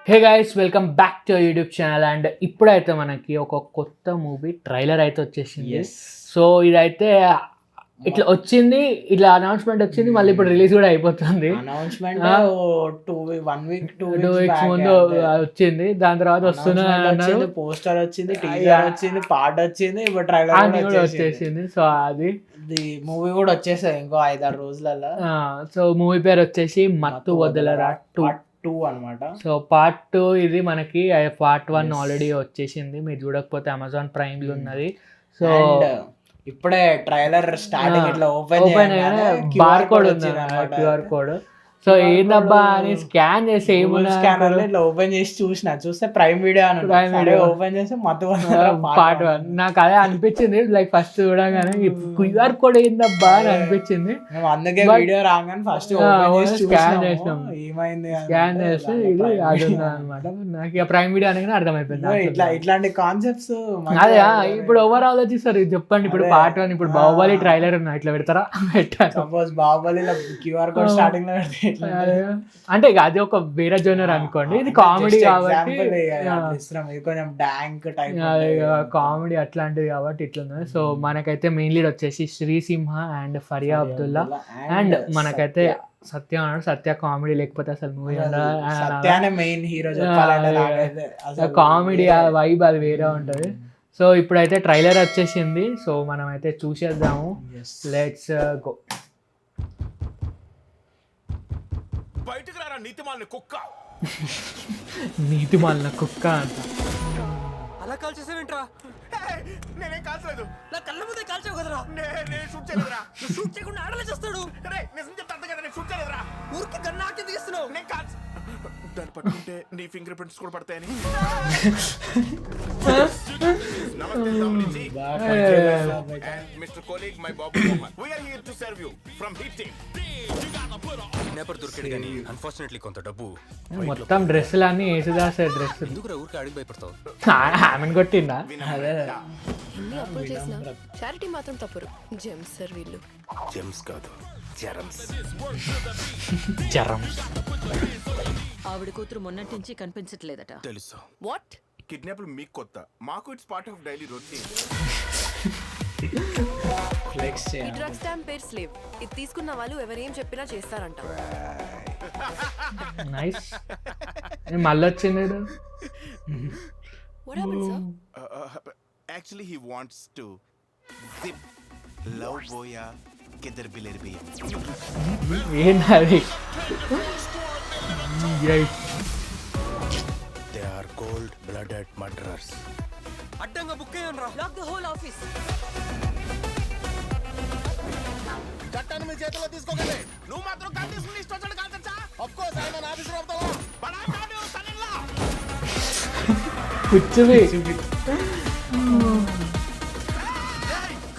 Hey guys, welcome back to YouTube channel. And ఇప్పుడైతే మనకి ఒక కొత్త మూవీ ట్రైలర్ అయితే వచ్చేసింది. సో ఇదైతే ఇట్లా వచ్చింది, ఇట్లా అనౌన్స్మెంట్ వచ్చింది, మళ్ళీ ఇప్పుడు రిలీజ్ కూడా అయిపోతుంది. అనౌన్స్మెంట్ 2 weeks ముందు వచ్చింది. దాని తర్వాత వస్తున్నా పోస్టర్ వచ్చింది, టీజర్ వచ్చింది, పాట వచ్చింది, ఇప్పుడు ట్రైలర్ కూడా వచ్చేసింది. సో అది మూవీ కూడా వచ్చేసాయి ఇంకో 5-6 రోజులలో. సో మూవీ పేరు వచ్చేసి మత్తు వదలరా 2 అనమాట. సో పార్ట్ 2 ఇది మనకి పార్ట్ 1 ఆల్రెడీ వచ్చేసింది. మీరు చూడకపోతే అమెజాన్ ప్రైమ్ లో ఉన్నది. సో ఇప్పుడే ట్రైలర్ స్టార్టింగ్ ఇట్లా ఓపెన్ బార్ కోడ్ ఉంది, క్యూఆర్ కోడ్. సో ఏందబ్బా అని స్కాన్ చేసి స్కానర్ ఇట్లా ఓపెన్ చేసి చూస్తే ప్రైమ్ వీడియో ఓపెన్ చేసి పార్ట్ 1 నాకు అదే అనిపించింది. లైక్ ఫస్ట్ చూడగానే క్యూఆర్ కోడ్ ఏందబ్బా అని అనిపించింది. అందుకే వీడియో రాగానే ఫస్ట్ స్కాన్ చేసినాం, ఏమైంది స్కాన్ చేస్తే ఇది అది అనమాట. నాకు ఇక ప్రైమ్ వీడియో అనగానే అర్థమైపోయింది. ఇట్లాంటి కాన్సెప్ట్స్ అదే ఇప్పుడు ఎవరు ఆలోచిస్తారు చెప్పండి. ఇప్పుడు పార్ట్ 1 ఇప్పుడు బాహుబలి ట్రైలర్ ఉన్నా ఇట్లా పెడతారా? Suppose Baahubali QR code starting లో పెడితే అంటే ఇక అది ఒక వేరే జోనర్ అనుకోండి. ఇది కామెడీ కాబట్టి కొంచెం డాంక్ టైప్ కామెడీ అట్లాంటిది కాబట్టి ఇట్లా. సో మనకైతే మెయిన్ లీడ్ వచ్చేసి శ్రీసింహ అండ్ ఫరియా అబ్దుల్లా. అండ్ మనకైతే సత్య అన్నాడు. సత్య కామెడీ లేకపోతే అసలు movie main hero comedy vibe అది వేరే ఉంటది. సో ఇప్పుడైతే ట్రైలర్ వచ్చేసింది. సో మనం అయితే చూసేద్దాము. Let's go. బయటకు రారా నీతిమాలిన కుక్క. నీతిమాలిన కుక్క అంట. అలా కాల్చేసావేంట్రా? నేనేం కాల్చలేదు. నా కళ్ళ ముందే కాల్చావు కదరా. నేను షూట్ చేయలేదురా. షూట్ చేయకుండా ఆడలే చేస్తాడు. రే నిజం చెప్తా అర్థం కదా, నేను షూట్ చేయలేదురా. ఊరికి గన్ నాకే తీస్తున్నావు. నేను కాల్చ దాన్ని పట్టుకుంటే నీ ఫింగర్ ప్రింట్స్ కూడా పడతాయని. Mister colleague, my Babu Mohammed. We are here to serve you from hit team. Kidnapper దొరికాడు కానీ అన్ఫార్చునేట్లీ కొంత డబ్బు. మొత్తం డ్రెస్సులన్నీ వేసేదాసే డ్రెస్. ఎందుకు ఊరికి అడిగి భయపడతావు? ఆమెను కొట్టిందా? చారిటీ మాత్రం తప్పరు. జెమ్స్ సార్ వీళ్ళు. జెమ్స్ కాదు, జెరమ్స్. జరమ్స్. ఆవిడ కూతురు మొన్నటి నుంచి కనిపించట్లేదట. తెలుసు. వాట్? కిడ్నాప్ మీకు కొత్త, మాకు it's part of daily routine. ఈ డ్రగ్ స్టాంప్ పేరు స్లేవ్. ఇది తీసుకున్న వాళ్ళు ఎవరేం చెప్పినా చేస్తారంట. నైస్. మళ్ళీ వచ్చింది. What happened, sir? Actually he wants to zip love boya किधर भी ले रही है. ఏంటది? They are cold blooded murderers. అడ్డంగా బుక్ అయ్యాను రా. Lock the whole office. చట్టాన్ని మీ చేతిలో తీసుకోగలే. నువ్వు మాత్రం కాల్ తీసుకుని ఇష్టం వచ్చాడు కాల్చచ్చా? Of course I am officer of the law. But I am not your son in law. కూర్చువి.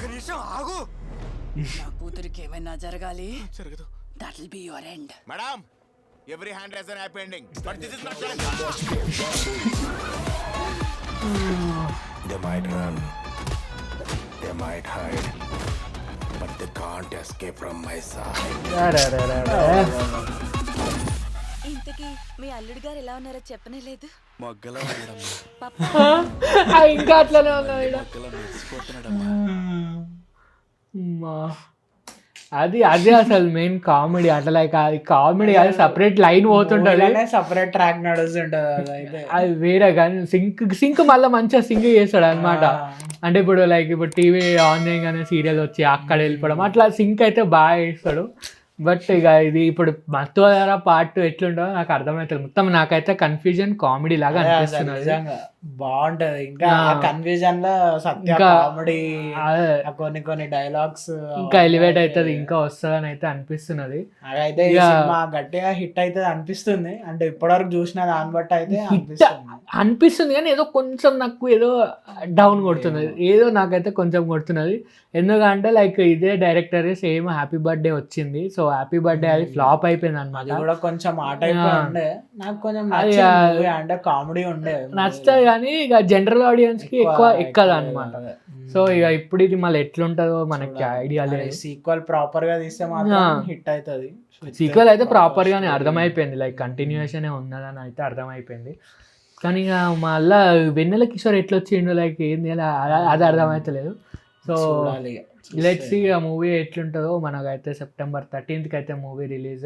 కనీసం ఆగు. నా కూతురికి ఏమైనా జరగాలి. జరగదు. That will be your end. Madam, every hand has an happy ending, but this is not done. They might run, they might hide, but they can't escape from my side. ఇంతకీ మీ అల్లుడు గారు ఎలా ఉన్నారో చెప్పనే లేదు. మొగ్గలా ఇంకా అట్లనే ఉన్నాడు. అది అదే అసలు మెయిన్ కామెడీ. అట్లా లైక్ అది కామెడీ అది సపరేట్ లైన్ పోతుంటది, సపరేట్ ట్రాక్ నడుస్తుంటది. అది వేరే. కానీ సింక్ మళ్ళీ మంచిగా సింక్ చేస్తాడు అనమాట. అంటే ఇప్పుడు లైక్ ఇప్పుడు టీవీ ఆన్ చేయగానే సీరియల్ వచ్చి అక్కడ వెళ్ళిపోవడం అట్లా సింక్ అయితే బాగా చేస్తాడు. బట్ ఇక ఇది ఇప్పుడు మత్తు వదలరా పార్ట్ 2 ఎట్లుంటుందో నాకు అర్థమవుతుంది. మొత్తం నాకైతే కన్ఫ్యూజన్ కామెడీ లాగా అనిపిస్తున్నది. బాగుంటది. ఇంకా కన్ఫ్యూజన్ లో సత్య కామెడీ, కొన్ని డైలాగ్స్ ఇంకా ఎలివేట్ అవుతుంది, ఇంకా వస్తుందని అయితే అనిపిస్తున్నది. అదైతే గట్టిగా హిట్ అవుతుంది అనిపిస్తుంది. అంటే ఇప్పటివరకు చూసిన దాన్ని బట్టి అయితే అనిపిస్తుంది. కానీ ఏదో కొంచెం నాకు ఏదో డౌన్ కొడుతున్నది, ఏదో నాకైతే కొంచెం కొడుతున్నది. ఎందుకంటే లైక్ ఇదే డైరెక్టర్ సేమ్ హ్యాపీ బర్త్డే వచ్చింది. సో హ్యాపీ బర్త్డే అది ఫ్లాప్ అయిపోయింది అనమాట. కూడా కొంచెం ఆ టైప్ ఉండే. నాకు కొంచెం అంటే కామెడీ ఉండే నచ్చుతుంది, కానీ ఇక జనరల్ ఆడియన్స్ కి ఎక్కువ ఎక్కదు అనమాట. సో ఇక ఇప్పుడు ఇది మళ్ళీ ఎట్లుంటుందో మనకి ఐడియా లేదు. సీక్వెల్ ప్రాపర్ గా తీస్తే మాత్రం హిట్ అవుతుంది. సీక్వెల్ అయితే ప్రాపర్ గానే అర్థమైపోయింది, లైక్ కంటిన్యూషన్ ఉన్నదని అయితే అర్థమైపోయింది. కానీ ఇక మళ్ళా వెన్నెల కిషోర్ ఎట్లా వచ్చిండు, లైక్ ఏంది అది అర్థమైతలేదు. సో లెట్స్ ఇక మూవీ ఎట్లుంటుందో. మనకైతే September 13th అయితే మూవీ రిలీజ్.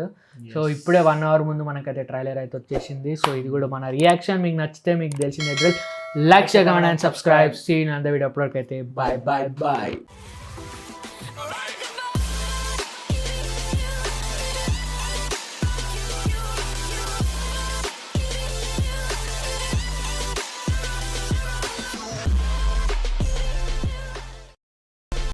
సో ఇప్పుడే 1 hour ముందు మనకైతే ట్రైలర్ అయితే వచ్చేసింది. సో ఇది కూడా మన రియాక్షన్. మీకు నచ్చితే మీకు తెలిసిన like, share, comment and subscribe. See in the video. అప్పటికైతే బాయ్ బాయ్ బాయ్.